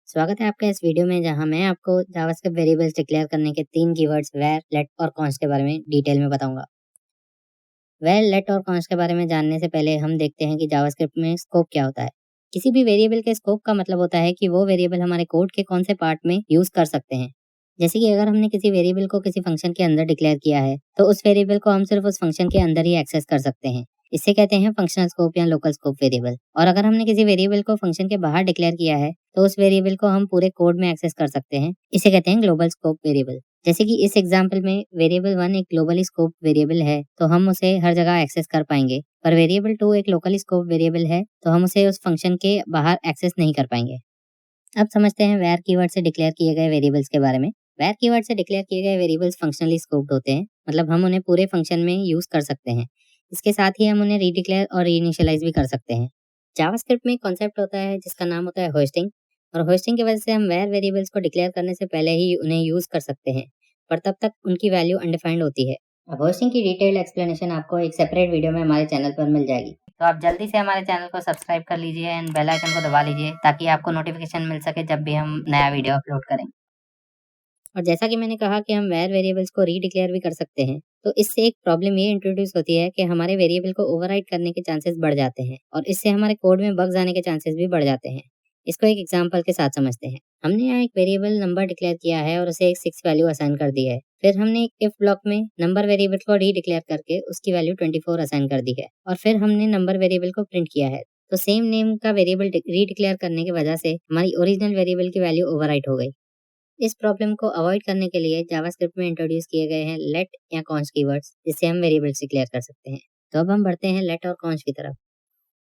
स्वागत है आपका इस वीडियो में जहां मैं आपको जावास्क्रिप्ट वेरिएबल्स डिक्लेयर करने के 3 कीवर्ड्स वेर, लेट और कॉन्स्ट के बारे में डिटेल में बताऊंगा। वेर, लेट और कॉन्स्ट के बारे में जानने से पहले हम देखते हैं कि जावास्क्रिप्ट में स्कोप क्या होता है। किसी भी वेरिएबल के स्कोप का मतलब होता है कि वो वेरिएबल हमारे कोड के कौन से पार्ट में यूज कर सकते हैं। जैसे कि अगर हमने किसी वेरिएबल को किसी फंक्शन के अंदर डिक्लेयर किया है तो उस वेरिएबल को हम सिर्फ उस फंक्शन के अंदर ही एक्सेस कर सकते हैं। इसे कहते हैं फंक्शनल स्कोप या लोकल स्कोप वेरिएबल। और अगर हमने किसी वेरिएबल को फंक्शन के बाहर डिक्लेयर किया है तो उस वेरिएबल को हम पूरे कोड में एक्सेस कर सकते हैं। इसे कहते हैं ग्लोबल स्कोप वेरिएबल। जैसे कि इस एग्जांपल में वेरिएबल 1 एक ग्लोबली स्कोप वेरिएबल है तो हम उसे हर जगह एक्सेस कर पाएंगे, पर वेरिएबल 2 एक लोकली स्कोप वेरिएबल है तो हम उसे उस फंक्शन के बाहर एक्सेस नहीं कर पाएंगे। अब समझते हैं वेर कीवर्ड से डिक्लेयर किए गए वेरिएबल्स के बारे में। वेर कीवर्ड से डिक्लेयर किए गए वेरिएबल्स फंक्शनली स्कोप्ड होते हैं, मतलब हम उन्हें पूरे फंक्शन में यूज कर सकते हैं। इसके साथ ही हम उन्हें रीडिक्लेयर और रीइनिशियलाइज भी कर सकते हैं। जावास्क्रिप्ट में एक कॉन्सेप्ट होता है जिसका नाम होता है होस्टिंग, और होस्टिंग की वजह से हम वेर वेरिएबल्स को डिक्लेयर करने से पहले ही उन्हें यूज कर सकते हैं, पर तब तक उनकी वैल्यू अनडिफाइंड होती है। अब होस्टिंग की डिटेल्ड एक्सप्लेनेशन आपको एक सेपरेट वीडियो में हमारे चैनल पर मिल जाएगी, तो आप जल्दी से हमारे चैनल को सब्सक्राइब कर लीजिए एंड बेल आइकन को दबा लीजिए ताकि आपको नोटिफिकेशन मिल सके जब भी हम नया वीडियो अपलोड करें। और जैसा कि मैंने कहा कि हम वेर वेरिएबल्स को रीडिक्लेयर भी कर सकते हैं, तो इससे एक प्रॉब्लम ये इंट्रोड्यूस होती है कि हमारे वेरिएबल को ओवरराइड करने के चांसेस बढ़ जाते हैं और इससे हमारे कोड में बग्स आने के चांसेस भी बढ़ जाते हैं। इसको एक एग्जांपल के साथ समझते हैं। हमने यहाँ एक वेरिएबल नंबर डिक्लेयर किया है और उसे एक 6 वैल्यू असाइन कर दी है। फिर हमने एक इफ ब्लॉक में नंबर वेरिएबल को रीडिक्लेयर करके उसकी वैल्यू 24 असाइन कर दी है और फिर हमने नंबर वेरिएबल को प्रिंट किया है। तो सेम नेम का वेरिएबल रीडिक्लेयर करने की वजह से हमारी ओरिजिनल वेरिएबल की वैल्यू ओवरराइट हो गई। इस प्रॉब्लम को अवॉइड करने के लिए जावास्क्रिप्ट में इंट्रोड्यूस किए गए हैं लेट या कॉन्स्ट कीवर्ड्स, जिससे हम वेरिएबल्स डिक्लेयर कर सकते हैं। तो अब हम बढ़ते हैं लेट और कॉन्स्ट की तरफ।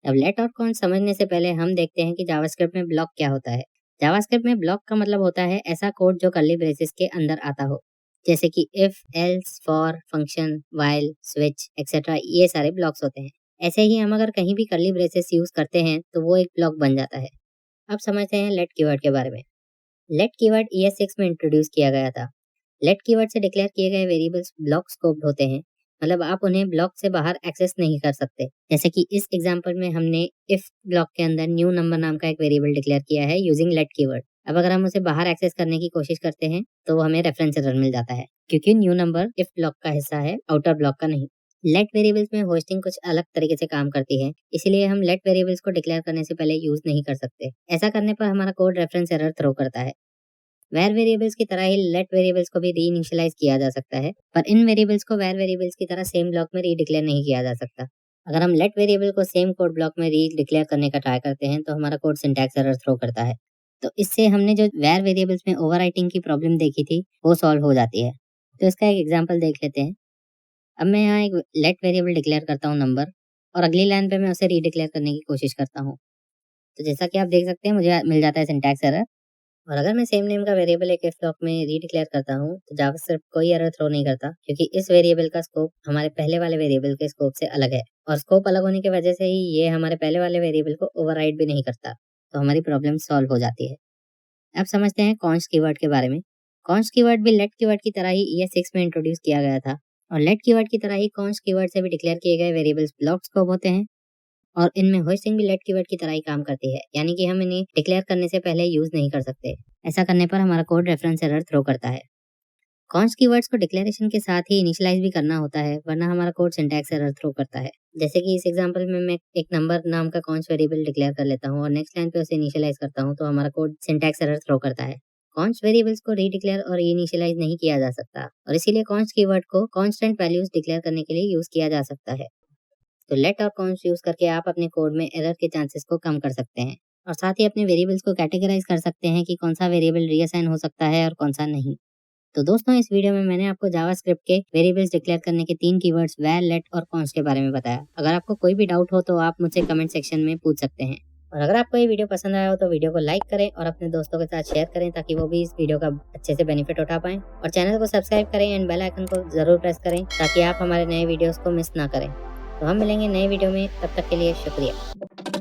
अब लेट और कॉन्स्ट समझने से पहले हम देखते हैं कि जावास्क्रिप्ट में ब्लॉक क्या होता है। जावास्क्रिप्ट में ब्लॉक का मतलब होता है ऐसा कोड जो कर्ली ब्रेसेस के अंदर आता हो, जैसे कि if, else, for, function, while, switch etcetera, ये सारे ब्लॉक्स होते हैं। ऐसे ही हम अगर कहीं भी कर्ली ब्रेसेस यूज करते हैं तो वो एक ब्लॉक बन जाता है। अब समझते हैं लेट कीवर्ड के बारे में। लेट कीवर्ड ES6 में इंट्रोड्यूस किया गया था। लेट कीवर्ड से डिक्लेयर किए गए वेरिएबल्स ब्लॉक स्कोप्ड होते हैं, मतलब आप उन्हें ब्लॉक से बाहर एक्सेस नहीं कर सकते। जैसे कि इस एग्जांपल में हमने इफ ब्लॉक के अंदर न्यू नंबर नाम का एक वेरिएबल डिक्लेयर किया है यूजिंग लेट कीवर्ड। अब अगर हम उसे बाहर एक्सेस करने की कोशिश करते हैं तो हमें रेफरेंस एरर मिल जाता है, क्योंकि न्यू नंबर इफ ब्लॉक का हिस्सा है, आउटर ब्लॉक का नहीं। लेट वेरिएबल्स में होस्टिंग कुछ अलग तरीके से काम करती है, इसलिए हम लेट वेरिएबल्स को डिक्लेयर करने से पहले यूज नहीं कर सकते। ऐसा करने पर हमारा कोड रेफरेंस एरर थ्रो करता है। वेर वेरिएबल्स की तरह ही लेट वेरिएबल्स को भी रीइनिशियलाइज किया जा सकता है, पर इन वेरिएबल्स को वेर वेरिएबल्स की तरह सेम ब्लॉक में रीडिक्लेयर नहीं किया जा सकता। अगर हम लेट वेरिएबल को सेम कोड ब्लॉक में रीडिक्लेयर करने का ट्राई करते हैं तो हमारा कोड सिंटैक्स एरर थ्रो करता है। तो इससे हमने जो वेर वेरिएबल्स में ओवरराइटिंग की प्रॉब्लम देखी थी वो सॉल्व हो जाती है। तो इसका एक एग्जाम्पल देख लेते हैं। अब मैं यहाँ एक लेट वेरिएबल डिक्लेयर करता हूँ नंबर, और अगली लाइन पे मैं उसे रीडिक्लेयर करने की कोशिश करता हूँ। तो जैसा कि आप देख सकते हैं मुझे मिल जाता है सिंटैक्स एरर। और अगर मैं सेम नेम का वेरिएबल एक इफ ब्लॉक में रीडिक्लेयर करता हूँ तो जावास्क्रिप्ट कोई एरर थ्रो नहीं करता, क्योंकि इस वेरिएबल का स्कोप हमारे पहले वाले वेरिएबल के स्कोप से अलग है, और स्कोप अलग होने की वजह से ही ये हमारे पहले वाले वेरिएबल को ओवरराइड भी नहीं करता। तो हमारी प्रॉब्लम सॉल्व हो जाती है। अब समझते हैं कॉन्स्ट कीवर्ड के बारे में। कॉन्स्ट कीवर्ड भी लेट कीवर्ड की तरह ही ES6 में इंट्रोड्यूस किया गया था, और लेट कीवर्ड की तरह ही कॉन्स्ट कीवर्ड से भी डिक्लेयर किए गए वेरिएबल्स ब्लॉक स्कोप होते हैं, और इनमें होस्टिंग भी लेट कीवर्ड की तरह ही काम करती है, यानी कि हम इन्हें डिक्लेयर करने से पहले यूज नहीं कर सकते। ऐसा करने पर हमारा कोड रेफरेंस एरर थ्रो करता है। कॉन्स्ट कीवर्ड्स को डिक्लेरेशन के साथ ही इनिशियलाइज भी करना होता है, वरना हमारा कोड सिंटैक्स एरर थ्रो करता है। जैसे कि इस एग्जांपल में मैं एक नंबर नाम का कॉन्स्ट वेरिएबल डिक्लेयर कर लेता हूँ और नेक्स्ट लाइन पे उसे इनिशियलाइज करता हूँ तो हमारा कोड सिंटैक्स एरर थ्रो करता है। कॉन्स्ट वेरिएबल्स को रीडिक्लेयर और इनिशियलाइज नहीं किया जा सकता, और इसीलिए कॉन्स्ट कीवर्ड को कांस्टेंट वैल्यूज डिक्लेयर करने के लिए यूज किया जा सकता है। तो लेट और कॉन्स्ट यूज करके आप अपने कोड में एरर के चांसेस को कम कर सकते हैं, और साथ ही अपने वेरिएबल्स को कैटेगराइज कर सकते हैं कि कौन सा वेरिएबल रीअसाइन हो सकता है और कौन सा नहीं। तो दोस्तों, इस वीडियो में मैंने आपको जावास्क्रिप्ट के वेरिएबल्स डिक्लेयर करने के 3 कीवर्ड्स वेर, लेट और कॉन्स्ट के बारे में बताया। अगर आपको कोई भी डाउट हो तो आप मुझसे कमेंट सेक्शन में पूछ सकते हैं। और अगर आपको ये वीडियो पसंद आया हो तो वीडियो को लाइक करें और अपने दोस्तों के साथ शेयर करें ताकि वो भी इस वीडियो का अच्छे से बेनिफिट उठा पाएं। और चैनल को सब्सक्राइब करें एंड बेल आइकन को जरूर प्रेस करें ताकि आप हमारे नए वीडियोस को मिस ना करें। तो हम मिलेंगे नए वीडियो में, तब तक के लिए शुक्रिया।